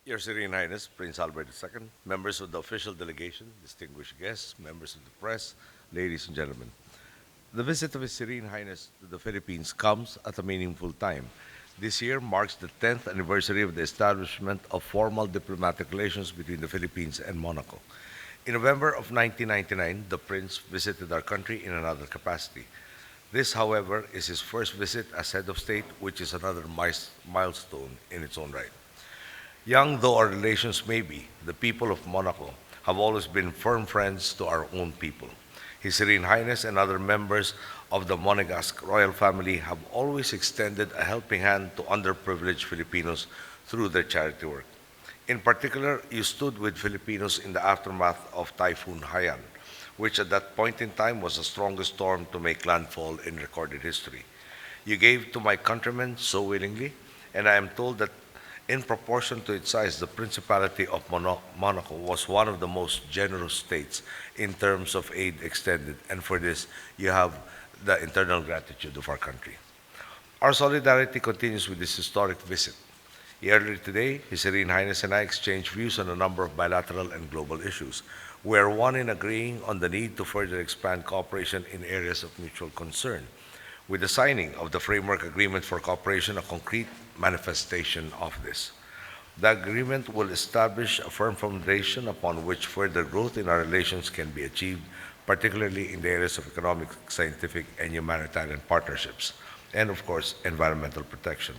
Your Serene Highness, Prince Albert II, members of the official delegation, distinguished guests, members of the press, ladies and gentlemen. The visit of His Serene Highness to the Philippines comes at a meaningful time. This year marks the 10th anniversary of the establishment of formal diplomatic relations between the Philippines and Monaco. In November of 1999, the Prince visited our country in another capacity. This, however, is his first visit as head of state, which is another milestone in its own right. Young though our relations may be, the people of Monaco have always been firm friends to our own people. His Serene Highness and other members of the Monegasque royal family have always extended a helping hand to underprivileged Filipinos through their charity work. In particular, you stood with Filipinos in the aftermath of Typhoon Haiyan, which at that point in time was the strongest storm to make landfall in recorded history. You gave to my countrymen so willingly, and I am told that in proportion to its size, the Principality of Monaco was one of the most generous states in terms of aid extended, and for this, you have the eternal gratitude of our country. Our solidarity continues with this historic visit. Earlier today, His Serene Highness and I exchanged views on a number of bilateral and global issues. We are one in agreeing on the need to further expand cooperation in areas of mutual concern, with the signing of the Framework Agreement for Cooperation a concrete manifestation of this. The agreement will establish a firm foundation upon which further growth in our relations can be achieved, particularly in the areas of economic, scientific, and humanitarian partnerships, and of course, environmental protection.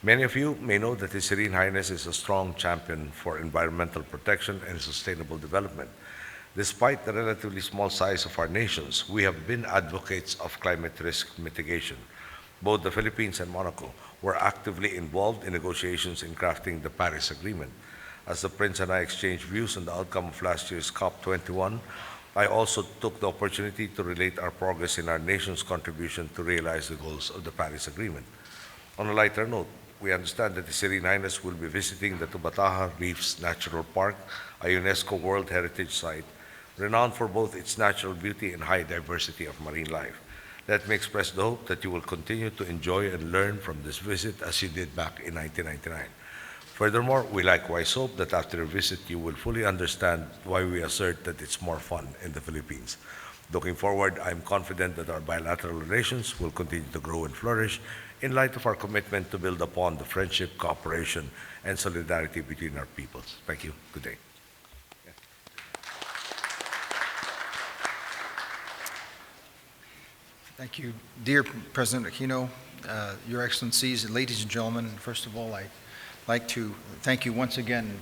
Many of you may know that His Serene Highness is a strong champion for environmental protection and sustainable development. Despite the relatively small size of our nations, we have been advocates of climate risk mitigation. Both the Philippines and Monaco were actively involved in negotiations in crafting the Paris Agreement. As the Prince and I exchanged views on the outcome of last year's COP21, I also took the opportunity to relate our progress in our nation's contribution to realize the goals of the Paris Agreement. On a lighter note, we understand that His Serene Highness will be visiting the Tubataha Reefs Natural Park, a UNESCO World Heritage Site, renowned for both its natural beauty and high diversity of marine life. Let me express the hope that you will continue to enjoy and learn from this visit as you did back in 1999. Furthermore, we likewise hope that after your visit you will fully understand why we assert that it's more fun in the Philippines. Looking forward, I am confident that our bilateral relations will continue to grow and flourish in light of our commitment to build upon the friendship, cooperation, and solidarity between our peoples. Thank you. Good day. Thank you, dear President Aquino, Your Excellencies, and ladies and gentlemen. First of all, I'd like to thank you once again,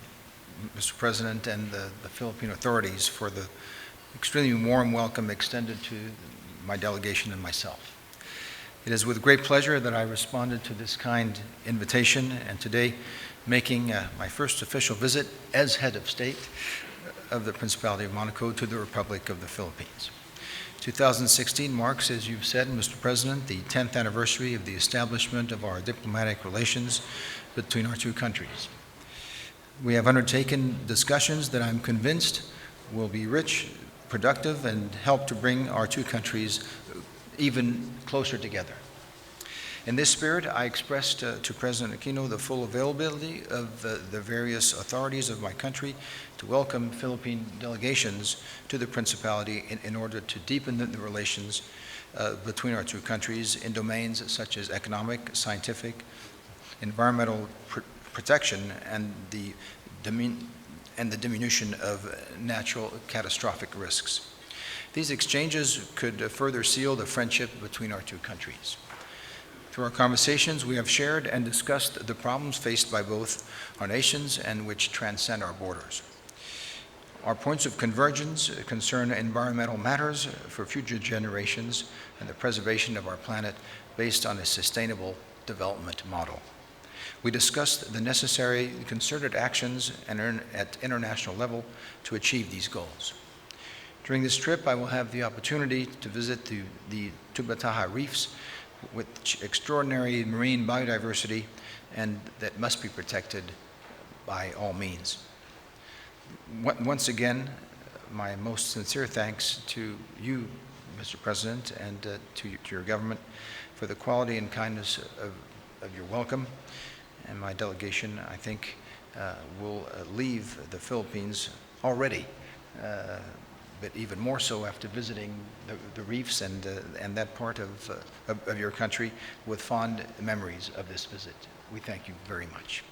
Mr. President, and the Philippine authorities for the extremely warm welcome extended to my delegation and myself. It is with great pleasure that I responded to this kind invitation, and today making my first official visit as head of state of the Principality of Monaco to the Republic of the Philippines. 2016 marks, as you've said, Mr. President, the 10th anniversary of the establishment of our diplomatic relations between our two countries. We have undertaken discussions that I'm convinced will be rich, productive, and help to bring our two countries even closer together. In this spirit, I expressed to President Aquino the full availability of the various authorities of my country to welcome Philippine delegations to the Principality in order to deepen the relations between our two countries in domains such as economic, scientific, environmental protection, and the diminution of natural catastrophic risks. These exchanges could further seal the friendship between our two countries. Through our conversations, we have shared and discussed the problems faced by both our nations and which transcend our borders. Our points of convergence concern environmental matters for future generations and the preservation of our planet based on a sustainable development model. We discussed the necessary concerted actions at international level to achieve these goals. During this trip, I will have the opportunity to visit the Tubataha Reefs, with extraordinary marine biodiversity, and that must be protected by all means. Once again, my most sincere thanks to you, Mr. President, and to your government for the quality and kindness of your welcome. And my delegation, I think, will leave the Philippines already, but even more so after visiting the reefs and that part of your country with fond memories of this visit. We thank you very much.